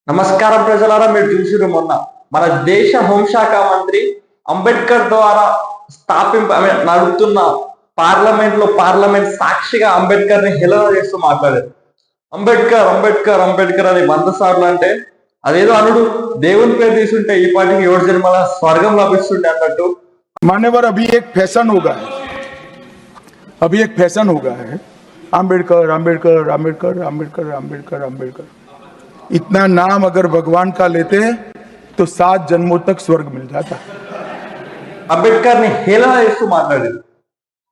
నమస్కారం ప్రజలారా, మీరు చూసిరు మొన్న మన దేశ హోంశాఖ మంత్రి అంబేద్కర్ ద్వారా నడుపుతున్న పార్లమెంట్ సాక్షిగా అంబేద్కర్ ని హేళన చేస్తూ మాట్లాడారు. అంబేద్కర్ అంబేద్కర్ అంబేద్కర్ అని 100 సార్లు అంటే అదేదో అనుడు దేవుని పేరు తీసుంటే ఈ పాటికి 7 జన్మల స్వర్గం లభిస్తుండే అన్నట్టు. मान्यवर अभी एक फैशन हो गया है अंबेडकर अंबेडकर अंबेडकर अंबेडकर अंबेडकर अंबेडकर इतना नाम अगर भगवान का लेते तो 7 जन्मों तक स्वर्ग मिल जाता. అంబేద్కర్ ని హేళన చేస్తూ మాట్లాడారు.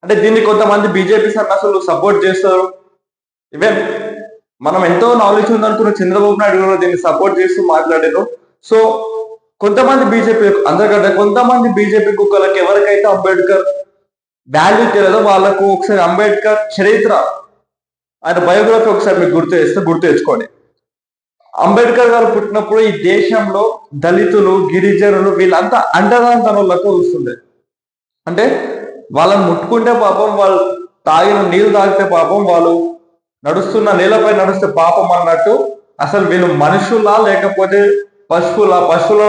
అంటే దీన్ని కొంతమంది బీజేపీ సన్నాసులు సపోర్ట్ చేస్తారు. ఈవెన్ మనం ఎంతో నాలెడ్జ్ ఉందనుకున్న చంద్రబాబు నాయుడు కూడా దీన్ని సపోర్ట్ చేస్తూ మాట్లాడారు. సో కొంతమంది బీజేపీ అందరికంటే కొంతమంది బీజేపీ కుక్కలకి ఎవరికైతే అంబేద్కర్ వాల్యూ తెలియదో వాళ్ళకు ఒకసారి అంబేద్కర్ చరిత్ర, ఆయన బయోగ్రఫీ ఒకసారి మీకు గుర్తు తెచ్చుకోండి. అంబేద్కర్ గారు పుట్టినప్పుడు ఈ దేశంలో దళితులు, గిరిజనులు వీళ్ళంతా అండదాంతనులకు వస్తుండే. అంటే వాళ్ళని ముట్టుకుంటే పాపం, వాళ్ళు తాగిన నీళ్ళు తాగితే పాపం, వాళ్ళు నడుస్తున్న నేలపై నడుస్తే పాపం అన్నట్టు. అసలు వీళ్ళు మనుషులా లేకపోతే పశువుల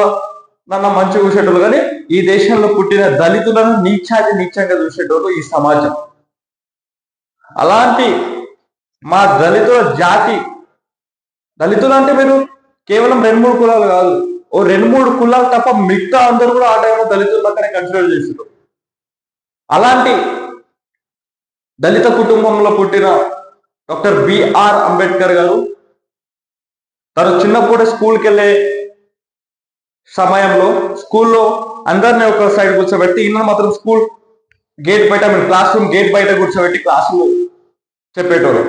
నన్న మంచి చూసేటోళ్ళు. కానీ ఈ దేశంలో పుట్టిన దళితులను నీచంగా చూసేటోళ్ళు ఈ సమాజం. అలాంటి మా దళితుల జాతి, దళితులు అంటే మీరు కేవలం 2-3 కులాలు కాదు, ఓ 2-3 కులాలు తప్ప మిగతా అందరూ కూడా ఆ టైంలో దళితుల లెక్కనే కన్సిడర్ చేస్తారు. అలాంటి దళిత కుటుంబంలో పుట్టిన డాక్టర్ బిఆర్ అంబేద్కర్ గారు తను చిన్నప్పుడే స్కూల్కి వెళ్ళే సమయంలో స్కూల్లో అందరినీ ఒక సైడ్ కూర్చోబెట్టి, ఈయన మాత్రం స్కూల్ గేట్ బయట, క్లాస్ రూమ్ గేట్ బయట కూర్చోబెట్టి క్లాసులు చెప్పేటోరు.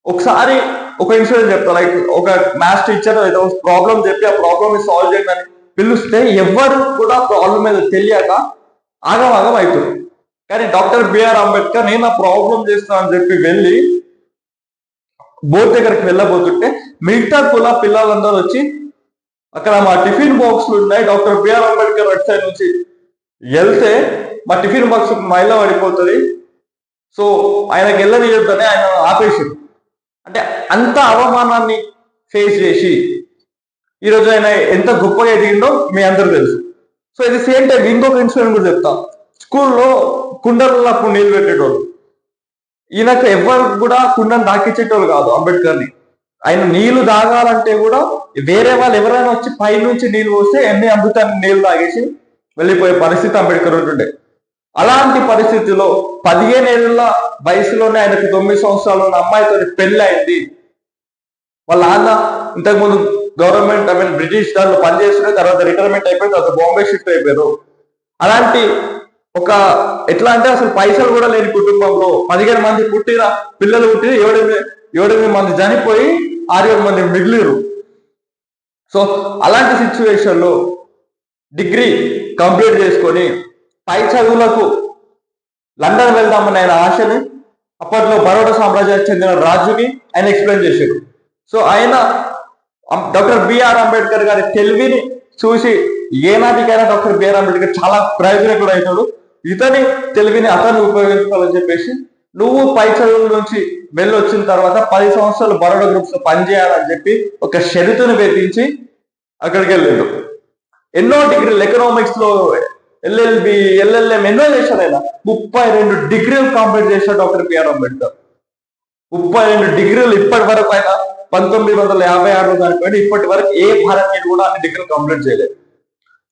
ఒకసారి ఒక ఇన్సిడెంట్ చెప్తా. లైక్ ఒక మ్యాథ్స్ టీచర్ ఏదో ప్రాబ్లం చెప్పి ఆ ప్రాబ్లమ్ ని సాల్వ్ చేయమని పిలుస్తే ఎవరు కూడా ప్రాబ్లం మీద తెలియక ఆగం అవుతుంది. కానీ డాక్టర్ బిఆర్ అంబేద్కర్ నేను ఆ ప్రాబ్లం చేస్తాను అని చెప్పి వెళ్ళి బోర్డు దగ్గరికి వెళ్ళబోతుంటే మిగతా కుల పిల్లలందరూ వచ్చి అక్కడ మా టిఫిన్ బాక్స్లు ఉన్నాయి, డాక్టర్ బిఆర్ అంబేద్కర్ అటు సైడ్ నుంచి వెళ్తే మా టిఫిన్ బాక్స్ మైలా పడిపోతుంది, సో ఆయనకి వెళ్ళనియొద్దని ఆయన ఆపేసారు. అంటే అంత అవమానాన్ని ఫేస్ చేసి ఈరోజు ఆయన ఎంత గొప్పగా ఎదిగిందో మీ అందరూ తెలుసు. సో ఇది సేమ్ టైం ఇంకొక ఇన్సిడెంట్ కూడా చెప్తా. స్కూల్లో కుండలలో అప్పుడు నీళ్ళు పెట్టేటోళ్ళు. ఈయనకు ఎవరు కూడా కుండను దాకిచ్చేటోళ్ళు కాదు అంబేద్కర్ని. ఆయన నీళ్లు తాగాలంటే కూడా వేరే వాళ్ళు ఎవరైనా వచ్చి పై నుంచి నీళ్ళు పోస్తే ఎన్ని అమృతాన్ని నీళ్లు తాగేసి వెళ్ళిపోయే పరిస్థితి అంబేద్కర్ ఉంటుండే. అలాంటి పరిస్థితిలో 15 ఏళ్ల వయసులోనే ఆయనకు 9 సంవత్సరాలు ఉన్న అమ్మాయితో పెళ్లి అయింది. వాళ్ళ నాన్న ఇంతకుముందు గవర్నమెంట్ బ్రిటిష్ దాంట్లో పనిచేస్తుంటే, తర్వాత రిటైర్మెంట్ అయిపోయిన తర్వాత బాంబే షిఫ్ట్ అయిపోయారు. అలాంటి ఒక ఎట్లా అంటే అసలు పైసలు కూడా లేని కుటుంబంలో 15 మంది పిల్లలు పుట్టిన 7 మంది చనిపోయి 6 మంది మిగిలిరు. సో అలాంటి సిచ్యువేషన్ లో డిగ్రీ కంప్లీట్ చేసుకొని పై చదువులకు లండన్ వెళ్దామని ఆయన ఆశని అప్పట్లో బరోడా సామ్రాజ్యానికి చెందిన రాజుకి ఆయన ఎక్స్ప్లెయిన్ చేశారు. సో ఆయన డాక్టర్ బిఆర్ అంబేద్కర్ గారి తెలివిని చూసి ఏనాటికైనా డాక్టర్ బిఆర్ అంబేద్కర్ చాలా ప్రయోజనకుడు అవుతాడు, ఇతని తెలివిని అతన్ని ఉపయోగించుకోవాలని చెప్పేసి నువ్వు పై చదువుల నుంచి వెళ్ళొచ్చిన తర్వాత 10 సంవత్సరాలు బరోడా గ్రూప్స్ లో పనిచేయాలని చెప్పి ఒక షరతుని పెట్టించి అక్కడికి వెళ్ళాడు. ఎన్నో డిగ్రీలు, ఎకనామిక్స్ లో ఎల్ఎల్బి, ఎల్ఎల్ఎం ఎన్నో చేశాడు. ఆయన 32 డిగ్రీలు కంప్లీట్ చేశాడు డాక్టర్ బిఆర్ అంబేద్కర్. 32 డిగ్రీలు ఇప్పటి వరకు ఆయన 1956లో చనిపోయాడు. ఇప్పటి వరకు ఏ భారతీయుడు కూడా అన్ని డిగ్రీలు కంప్లీట్ చేయలేదు.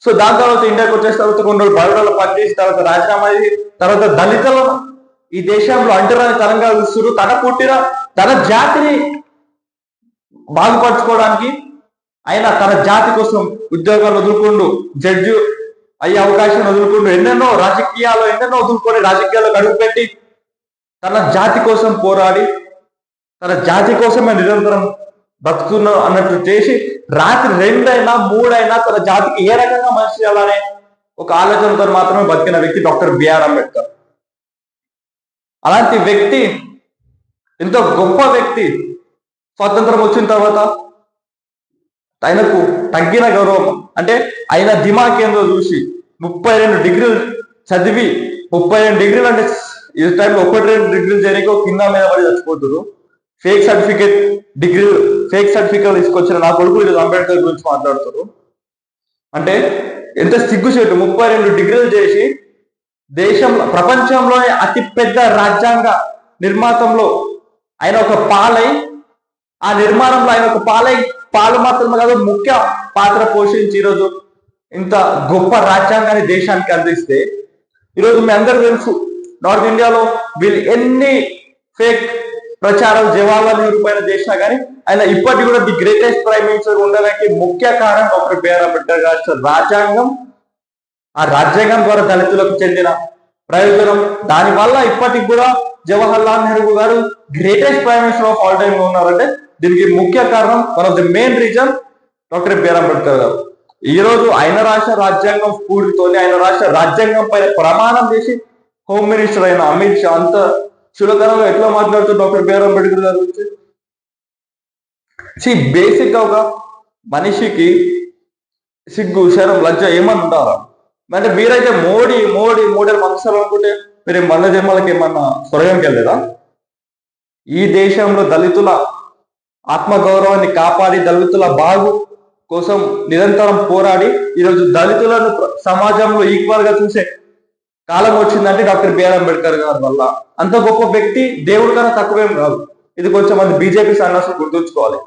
సో దాని తర్వాత ఇండియాకి వచ్చేసిన తర్వాత కొన్ని రోజులు బరోడాలో పనిచేసిన తర్వాత రాజీనామా అయ్యి తర్వాత దళితులను ఈ దేశంలో అంటరాని తరంగా చూస్తూ తన జాతిని బాగుపరచుకోవడానికి ఆయన తన జాతి కోసం ఉద్యోగాలు వదులుకుంటూ, జడ్జి అయ్యే అవకాశం వదులుకుంటూ, ఎన్నెన్నో వదులుకొని రాజకీయాల్లో అడుగుపెట్టి తన జాతి కోసం పోరాడి తన జాతి కోసమే నిరంతరం బతుకుతున్నా అన్నట్టు చేసి రాత్రి 2 అయినా 3 అయినా తన జాతికి ఏ రకంగా మంచి చేయాలనే ఒక ఆలోచనతో మాత్రమే బతికిన వ్యక్తి డాక్టర్ బిఆర్ అంబేద్కర్. అలాంటి వ్యక్తి, ఎంతో గొప్ప వ్యక్తి, స్వాతంత్రం వచ్చిన తర్వాత ఆయనకు తగ్గిన గౌరవం అంటే ఆయన దిమాగ్ ఏందో చూసి 32 డిగ్రీలు చదివి 32 డిగ్రీలు అంటే ఈ టైంలో 1-2 డిగ్రీలు చేయడానికి కింద మీద పడి చచ్చిపోతున్నారు. ఫేక్ సర్టిఫికేట్ తీసుకొచ్చిన నా కొడుకు ఈరోజు అంబేద్కర్ గురించి మాట్లాడుతారు అంటే ఎంత సిగ్గుచేటు. 32 డిగ్రీలు చేసి ప్రపంచంలోనే అతి పెద్ద రాజ్యాంగ నిర్మాతంలో ఆయన ఒక పాలై, ఆ నిర్మాణంలో ఆయన ఒక పాలు మాత్రమే కాదు ముఖ్య పాత్ర పోషించి ఈరోజు ఇంత గొప్ప రాజ్యాంగాన్ని దేశానికి అందిస్తే, ఈరోజు మీ అందరూ తెలుసు నార్త్ ఇండియాలో వీళ్ళు ఎన్ని ఫేక్ ప్రచారాలు జవహర్లాల్ నెహ్రూ పైన చేసినా కానీ ఆయన ఇప్పటికి కూడా ది గ్రేటెస్ట్ ప్రైమ్ మినిస్టర్ ఉండడానికి ముఖ్య కారణం డాక్టర్ బిఆర్ అంబేద్కర్ గారి రాజ్యాంగం. ఆ రాజ్యాంగం ద్వారా దళితులకు చెందిన ప్రయోజనం, దానివల్ల ఇప్పటికి కూడా Jawaharlal Nehru garu greatest prime minister of all time ఉన్నారంటే దీనికి ముఖ్య కారణం, one of the main reason doctor B R Ambedkar garu. ఈ రోజు ఆయన రాష్ట్ర రాజ్యాంగం స్ఫూర్తితోనే, ఆయన రాష్ట్ర రాజ్యాంగం పైన ప్రమాణం చేసి హోమ్ మినిస్టర్ అయిన అమిత్ షా అంత చులకనంగా ఎట్లా మాట్లాడుతారు డాక్టర్ బిఆర్ అంబేద్కర్ గారి గురించి? బేసిక్ గా ఒక మనిషికి సిగ్గు, శరం, లజ్జ ఏమన్నా ఉంటారా? అంటే మీరైతే మోడీ మనసాలు అనుకుంటే మీరు మన జన్మలకి ఏమన్నా స్వర్గంకి వెళ్ళలేదా? ఈ దేశంలో దళితుల ఆత్మగౌరవాన్ని కాపాడి దళితుల బాగు కోసం నిరంతరం పోరాడి ఈరోజు దళితులను సమాజంలో ఈక్వల్ గా చూసే కాలం వచ్చిందంటే డాక్టర్ బిఆర్ అంబేద్కర్ గారి వల్ల. అంత గొప్ప వ్యక్తి దేవుడి కన్నా తక్కువేం కాదు. ఇది కొంచెం మంది బీజేపీ సన్నాసులు గుర్తుంచుకోవాలి.